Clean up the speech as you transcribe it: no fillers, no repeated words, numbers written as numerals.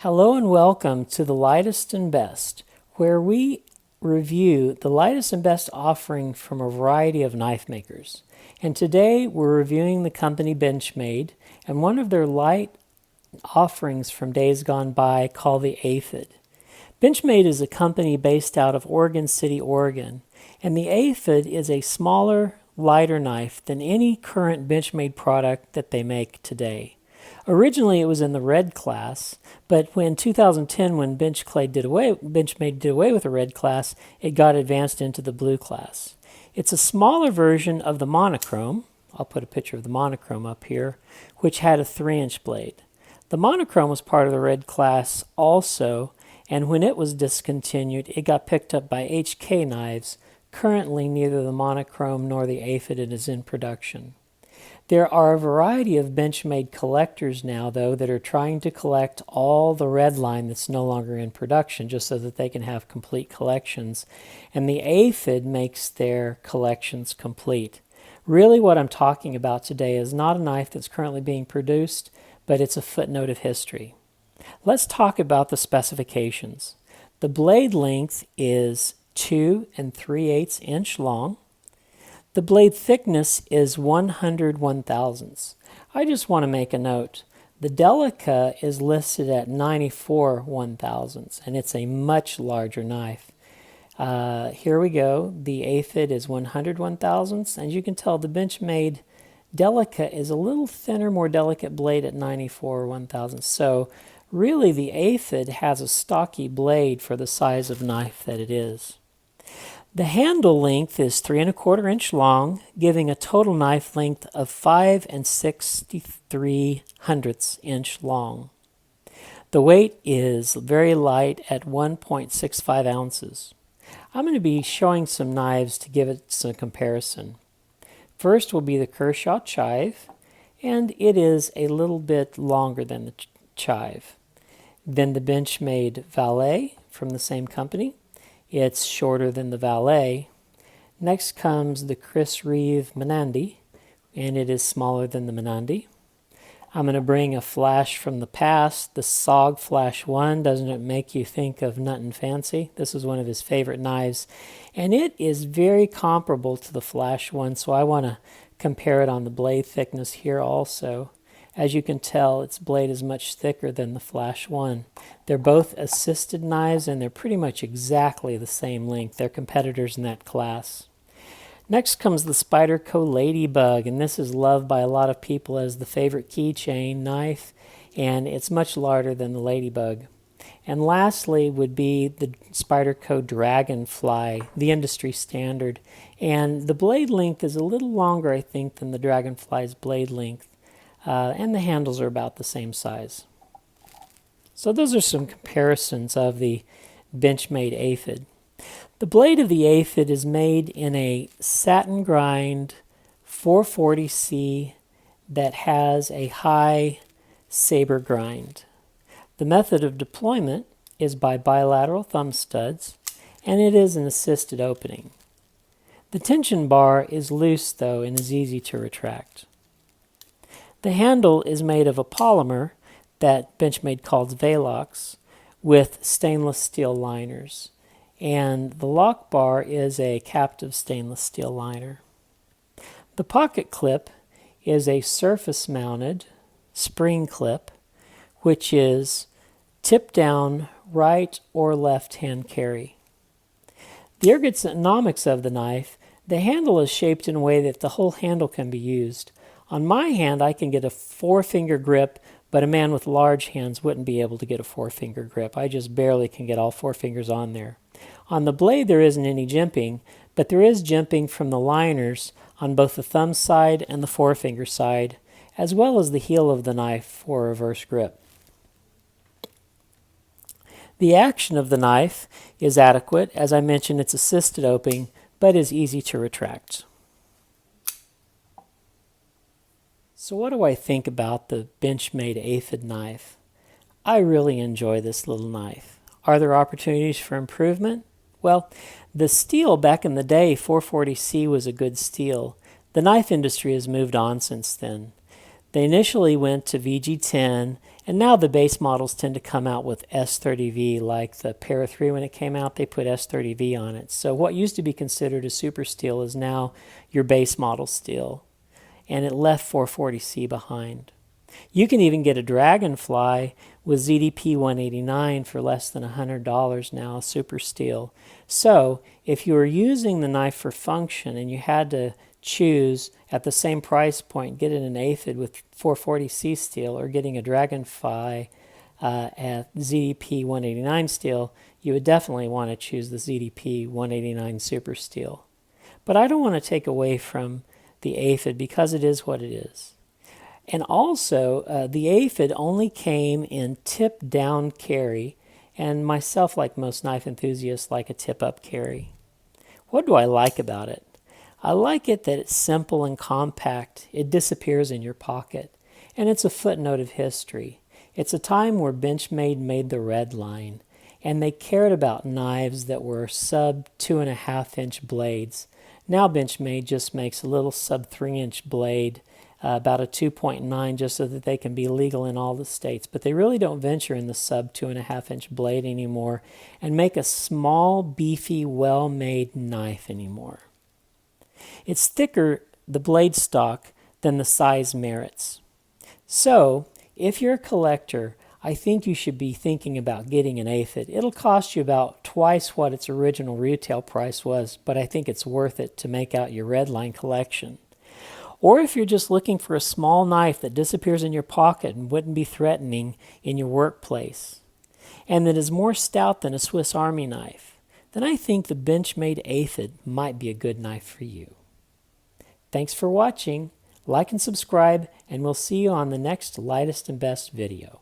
Hello and welcome to the Lightest and Best, where we review the lightest and best offering from a variety of knife makers. And today we're reviewing the company Benchmade and one of their light offerings from days gone by called the Aphid. Benchmade is a company based out of Oregon City, Oregon, and the Aphid is a smaller, lighter knife than any current Benchmade product that they make today. Originally, it was in the red class, but in 2010, when Benchmade did away with the red class, it got advanced into the blue class. It's a smaller version of the monochrome. I'll put a picture of the monochrome up here, which had a 3-inch blade. The monochrome was part of the red class also, and when it was discontinued, it got picked up by HK Knives. Currently, neither the monochrome nor the Aphid is in production. There are a variety of Benchmade collectors now, though, that are trying to collect all the red line that's no longer in production, just so that they can have complete collections. And the Aphid makes their collections complete. Really, what I'm talking about today is not a knife that's currently being produced, but it's a footnote of history. Let's talk about the specifications. The blade length is 2 3/8 inch long. The blade thickness is 100 1/1000ths. I just want to make a note. The Delica is listed at 94 1/1000ths, and it's a much larger knife. Here we go. The Aphid is 100 1/1000ths, and you can tell the Benchmade Delica is a little thinner, more delicate blade at 94 1/1000ths. So really the Aphid has a stocky blade for the size of knife that it is. The handle length is 3 1/4 inch long, giving a total knife length of 5 63/100ths inch long. The weight is very light at 1.65 ounces. I'm going to be showing some knives to give it some comparison. First will be the Kershaw Chive, and it is a little bit longer than the Chive. Then the Benchmade Valet from the same company. It's shorter than the Valet. Next comes the Chris Reeve Menandi, and it is smaller than the Menandi. I'm going to bring a flash from the past, the SOG Flash 1. Doesn't it make you think of Nut and Fancy? This is one of his favorite knives, and it is very comparable to the Flash 1, so I want to compare it on the blade thickness here also. As you can tell, its blade is much thicker than the Flash 1. They're both assisted knives, and they're pretty much exactly the same length. They're competitors in that class. Next comes the Spyderco Ladybug, and this is loved by a lot of people as the favorite keychain knife, and it's much larger than the Ladybug. And lastly would be the Spyderco Dragonfly, the industry standard. And the blade length is a little longer, I think, than the Dragonfly's blade length. And the handles are about the same size. So those are some comparisons of the Benchmade Aphid. The blade of the Aphid is made in a satin grind 440C that has a high saber grind. The method of deployment is by bilateral thumb studs, and it is an assisted opening. The tension bar is loose, though, and is easy to retract. The handle is made of a polymer that Benchmade calls Velox with stainless steel liners. And the lock bar is a captive stainless steel liner. The pocket clip is a surface mounted spring clip, which is tip down right or left hand carry. The ergonomics of the knife, the handle is shaped in a way that the whole handle can be used. On my hand, I can get a 4-finger grip, but a man with large hands wouldn't be able to get a 4-finger grip. I just barely can get all 4 fingers on there. On the blade, there isn't any jimping, but there is jimping from the liners on both the thumb side and the 4-finger side, as well as the heel of the knife for reverse grip. The action of the knife is adequate. As I mentioned, it's assisted opening, but is easy to retract. So what do I think about the Benchmade Aphid knife? I really enjoy this little knife. Are there opportunities for improvement? Well, the steel back in the day, 440C, was a good steel. The knife industry has moved on since then. They initially went to VG10, and now the base models tend to come out with S30V, like the Para 3 when it came out, they put S30V on it. So what used to be considered a super steel is now your base model steel, and it left 440C behind. You can even get a Dragonfly with ZDP 189 for less than $100 now, super steel. So if you were using the knife for function and you had to choose at the same price point, get it an Aphid with 440C steel or getting a Dragonfly at ZDP 189 steel, you would definitely want to choose the ZDP 189 super steel. But I don't want to take away from the Aphid because it is what it is. And also, the Aphid only came in tip-down carry, and myself, like most knife enthusiasts, like a tip-up carry. What do I like about it? I like it that it's simple and compact. It disappears in your pocket, and it's a footnote of history. It's a time where Benchmade made the red line, and they cared about knives that were sub 2.5-inch blades. Now Benchmade just makes a little sub 3-inch blade, about a 2.9, just so that they can be legal in all the states. But they really don't venture in the sub 2.5-inch blade anymore and make a small, beefy, well-made knife anymore. It's thicker, the blade stock, than the size merits. So, if you're a collector, I think you should be thinking about getting an Aphid. It'll cost you about twice what its original retail price was, but I think it's worth it to make out your Redline collection. Or if you're just looking for a small knife that disappears in your pocket and wouldn't be threatening in your workplace, and that is more stout than a Swiss Army knife, then I think the Benchmade Aphid might be a good knife for you. Thanks for watching. Like and subscribe, and we'll see you on the next lightest and best video.